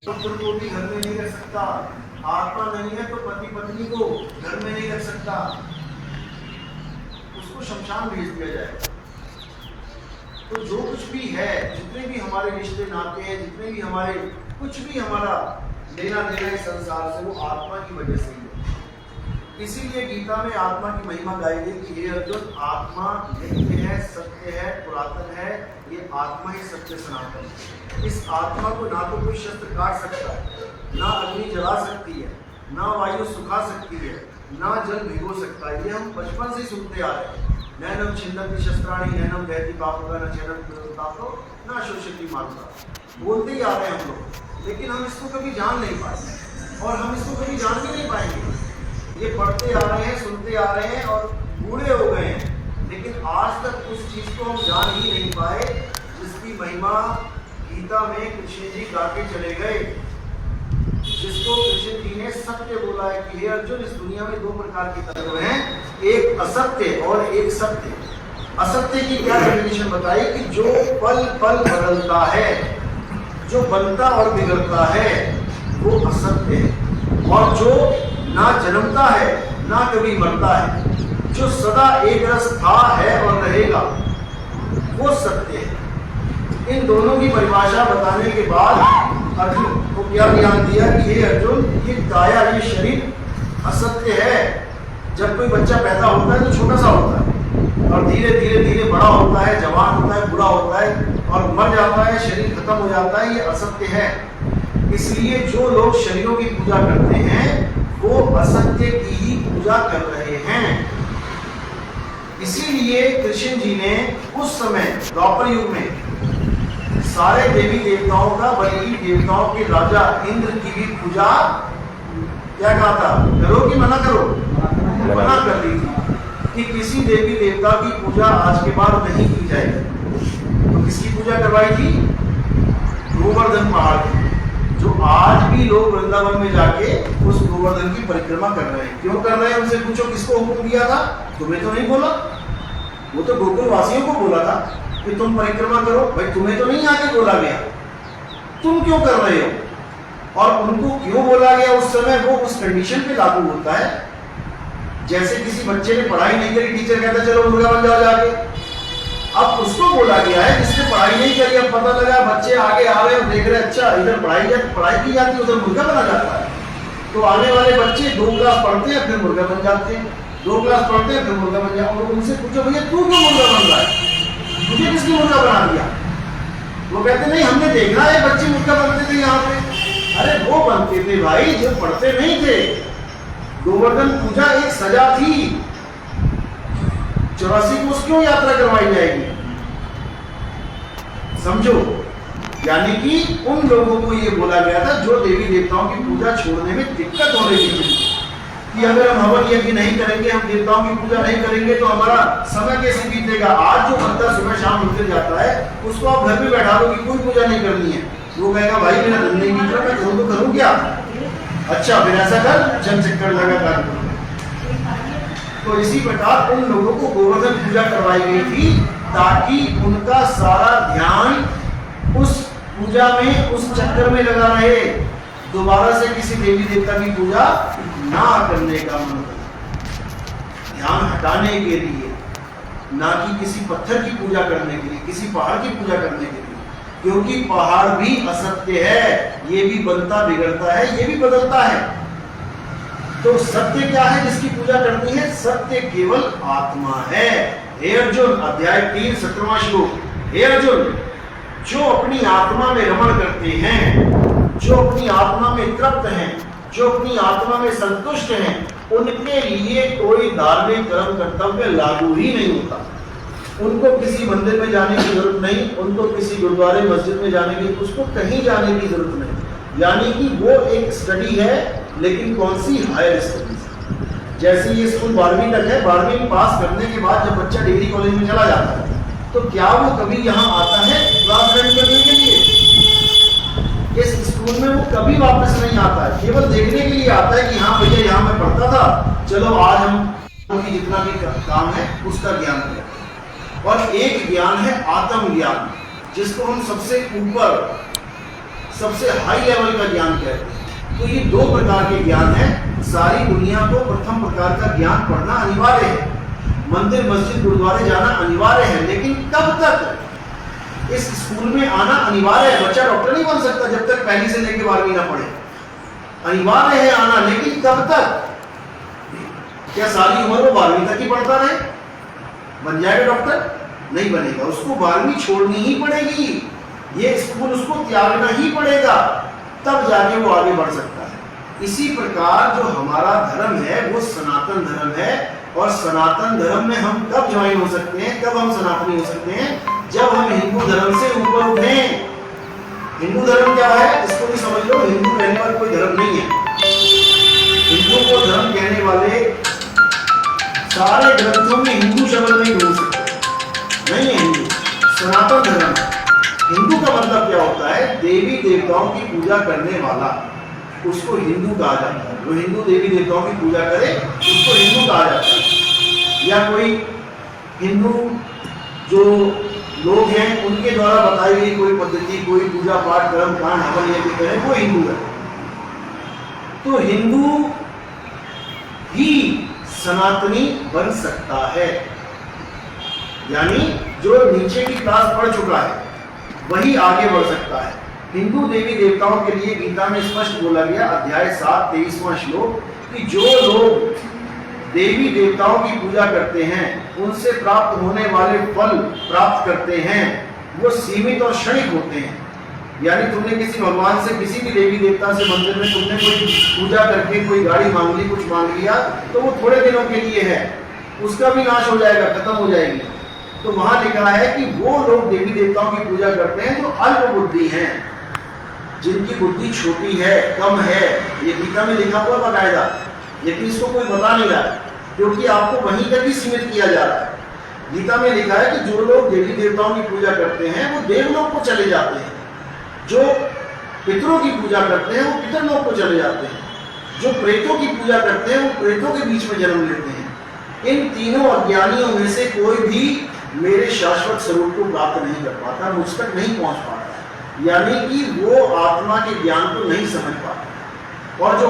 पुत्र को भी घर में नहीं रख सकता, आत्मा नहीं है तो पति पत्नी को घर में नहीं रख सकता, उसको शमशान भेज दिया जाएगा। तो जो कुछ भी है, जितने भी हमारे रिश्ते नाते हैं, जितने भी हमारे कुछ भी हमारा लेना देना है संसार से, वो आत्मा की वजह से ही है। इसीलिए गीता में आत्मा की महिमा गाई गई कि हे अर्जुन, आत्मा नित्य है, सत्य है, पुरातन है, ये आत्मा ही सत्य सनातन है। इस आत्मा को ना तो कोई शस्त्र काट सकता है, ना अग्नि जला सकती है, ना वायु सुखा सकती है, ना जल भिगो सकता है। ये हम बचपन से सुनते आ रहे हैं। नैनम छिन्दन्ति शस्त्राणि नैनम दहति पापका न छेदन्ति तापो न शोषयति मारुता, बोलते ही आ रहे हैं हम लोग, लेकिन हम इसको कभी जान नहीं पाए और हम इसको कभी जान भी नहीं पाएंगे। ये पढ़ते आ रहे हैं, सुनते आ रहे हैं और बूढ़े हो गए हैं, लेकिन आज तक उस चीज को हम जान ही नहीं पाए जिसकी महिमा गीता में कृष्ण जी गा के चले गए, जिसको कृष्ण जी ने सत्य बोला है कि हे अर्जुन, इस दुनिया में दो प्रकार के तत्व हैं, एक असत्य और एक सत्य। असत्य की क्या डेफिनेशन बताई कि जो पल पल बदलता है, जो बनता और बिगड़ता है, वो असत्य है। और जो ना जन्मता है ना कभी मरता है, जो सदा एक रस था है और रहेगा, वो सत्य है। इन दोनों की परिभाषा बताने के बाद अर्जुन को क्या ज्ञान दिया कि हे अर्जुन, ये काया, ये शरीर असत्य है। जब कोई बच्चा पैदा होता है तो छोटा सा होता है और धीरे धीरे धीरे बड़ा होता है, जवान होता है, बूढ़ा होता है और मर जाता है, शरीर खत्म हो जाता है, ये असत्य है। इसलिए जो लोग शरीरों की पूजा करते हैं वो असत्य की ही पूजा कर रहे हैं। इसीलिए कृष्ण जी ने उस समय द्वापर युग में सारे देवी देवताओं का, बल्कि देवताओं के राजा इंद्र की भी पूजा क्या कहा था, करो कि मना करो, मना कर दी थी कि किसी देवी देवता की पूजा आज के बाद नहीं की जाएगी। तो किसकी पूजा करवाई थी? गोवर्धन पहाड़ की, जो आज भी लोग वृंदावन में जाके उस गोवर्धन की परिक्रमा कर रहे हैं। क्यों कर रहे हैं? उनसे पूछो किसको हुक्म दिया था? तुम्हें तो नहीं बोला, वो तो गोकुल वासियों को बोला था कि तुम परिक्रमा करो। भाई तुम्हें तो नहीं आके बोला गया, तुम क्यों कर रहे हो? और उनको क्यों बोला गया उस समय, वो उस कंडीशन पे लागू होता है जैसे किसी बच्चे ने पढ़ाई नहीं करी, टीचर कहता चलो मुर्गा बन जाओ जाके। अब उसको बोला गया है जिसने पढ़ाई नहीं करी, अब पता लगा बच्चे आगे आ रहे हैं, देख रहे अच्छा इधर पढ़ाई की जाती है, उधर मुर्गा बना जाता है। तो आने वाले बच्चे 2 क्लास पढ़ते हैं फिर मुर्गा बन जाते हैं, 2 क्लास पढ़ते हैं फिर मुर्गा बन जाते हैं। और उनसे पूछो भैया तू क्यों मुर्गा बन रहा है, मुझे किसने मुर्गा बना दिया? वो कहते नहीं हमने देखा है बच्चे मुर्गा बनते थे यहाँ पे। अरे वो बनते थे भाई जो पढ़ते नहीं थे। गोवर्धन पूजा एक सजा थी, 84 कोस क्यों यात्रा करवाई जाएगी? समझो, यानी कि उन लोगों को ये बोला गया था जो देवी देवताओं की पूजा छोड़ने में दिक्कत हो रही थी कि अगर हम हवन यज्ञ नहीं करेंगे, हम देवताओं की पूजा नहीं करेंगे तो हमारा समय कैसे बीतेगा। आज जो बंदा सुबह शाम उठते जाता है उसको आप घर में बैठा दो कि कोई पूजा नहीं करनी है, वो कहेगा भाई मेरा धन नहीं बीत रहा, मैं करूँ तो करूँ क्या? अच्छा फिर ऐसा कर, जन चक्कर लगा कर। तो इसी प्रकार उन लोगों को गोवर्धन पूजा करवाई गई थी ताकि उनका सारा ध्यान उस पूजा में, उस चक्कर में लगा रहे, दोबारा से किसी देवी देवता की पूजा ना करने का मन, ध्यान हटाने के लिए, ना कि किसी पत्थर की पूजा करने के लिए, किसी पहाड़ की पूजा करने के लिए। क्योंकि पहाड़ भी असत्य है, ये भी बनता बिगड़ता है, ये भी बदलता है। तो सत्य क्या है जिसकी पूजा करनी है? सत्य केवल आत्मा है। हे अर्जुन, अध्याय 3 17वां श्लोक, हे अर्जुन, जो अपनी आत्मा में रमण करते हैं, जो अपनी आत्मा में तृप्त हैं, जो अपनी आत्मा में संतुष्ट हैं, उनके लिए कोई धार्मिक कर्म कर्तव्य लागू ही नहीं होता। उनको किसी मंदिर में जाने की जरूरत नहीं, उनको किसी गुरुद्वारे मस्जिद में जाने की, उसको कहीं जाने की जरूरत नहीं। यानी कि वो एक स्टडी है, लेकिन कौन सी? Higher study. जैसे ये स्कूल 12वीं तक है, 12वीं पास करने के बाद जब बच्चा डिग्री कॉलेज में चला जाता है तो क्या वो कभी यहाँ आता है क्लास ज्वाइन करने के लिए? इस स्कूल में वो कभी वापस नहीं आता है, केवल देखने के लिए आता है कि हाँ भैया यहाँ मैं पढ़ता था, चलो आज हम जितना भी काम है उसका ज्ञान करें। और एक ज्ञान है आत्म ज्ञान, जिसको हम सबसे ऊपर सबसे हाई लेवल का ज्ञान कहते हैं। तो ये दो प्रकार के ज्ञान है। सारी दुनिया को प्रथम प्रकार का ज्ञान पढ़ना अनिवार्य है, मंदिर मस्जिद गुरुद्वारे जाना अनिवार्य है, लेकिन कब तक इस स्कूल में आना अनिवार्य है। बच्चा डॉक्टर नहीं बन सकता जब तक पहली से लेकर 12वीं ना पढ़े। अनिवार्य है आना, लेकिन कब तक? क्या सारी उम्र वो 12वीं तक ही पढ़ता रहे? बन जाएगा डॉक्टर? नहीं बनेगा, उसको 12वीं छोड़नी ही पड़ेगी। ये स्कूल उसको त्यागना ही पड़ेगा, तब जाके वो आगे बढ़ सकता है। इसी प्रकार जो हमारा धर्म है वो सनातन धर्म है, और सनातन धर्म में हम कब ज्वाइन हो सकते हैं, कब हम सनातनी हो सकते हैं? जब हम हिंदू धर्म से ऊपर उठें। हिंदू धर्म क्या है इसको भी समझ लो। हिंदू कहने वाला कोई धर्म नहीं है। हिंदू को धर्म कहने वाले सारे ग्रंथों में हिंदू शब्द नहीं ढूंढ सकते, नहीं है हिंदू। सनातन धर्म, हिंदू का मतलब क्या होता है? देवी देवताओं की पूजा करने वाला, उसको हिंदू कहा जाता है। जो हिंदू देवी देवताओं की पूजा करे उसको हिंदू कहा जाता है। या कोई हिंदू जो लोग हैं उनके द्वारा बताई गई कोई पद्धति, कोई पूजा पाठ कर्म कांड हवन यज्ञ करें, वो हिंदू है। तो हिंदू ही सनातनी बन सकता है, यानी जो नीचे की क्लास पढ़ चुका है वही आगे बढ़ सकता है। हिंदू देवी देवताओं के लिए गीता में स्पष्ट बोला गया, अध्याय 7 23वां श्लोक, कि जो लोग देवी देवताओं की पूजा करते हैं उनसे प्राप्त होने वाले फल प्राप्त करते हैं वो सीमित और क्षणिक होते हैं। यानी तुमने किसी भगवान से, किसी भी देवी देवता से मंदिर में तुमने कोई पूजा करके कोई गाड़ी मांग ली, कुछ मांग लिया, तो वो थोड़े दिनों के लिए है, उसका भी नाश हो जाएगा, खत्म हो जाएगी। तो वहां लिखा है कि वो लोग देवी देवताओं की पूजा करते हैं जो अल्प बुद्धि हैं, जिनकी बुद्धि छोटी है, कम है। ये गीता में लिखा हुआ बाकायदा, लेकिन इसको कोई बता नहीं रहा, क्योंकि आपको वहीं तक ही सीमित किया जा रहा है। गीता में लिखा है कि जो लोग देवी देवताओं की पूजा करते हैं वो देवलोक को चले जाते हैं, जो पितरों की पूजा करते हैं वो पितरलोक को चले जाते हैं, जो प्रेतों की पूजा करते हैं वो प्रेतों के बीच में जन्म लेते हैं। इन तीनों अज्ञानियों में से कोई भी मेरे शाश्वत स्वरूप को प्राप्त नहीं कर पाता, मुझ तक नहीं पहुंच पाता, यानी कि वो आत्मा के ज्ञान को नहीं समझ पाता। और जो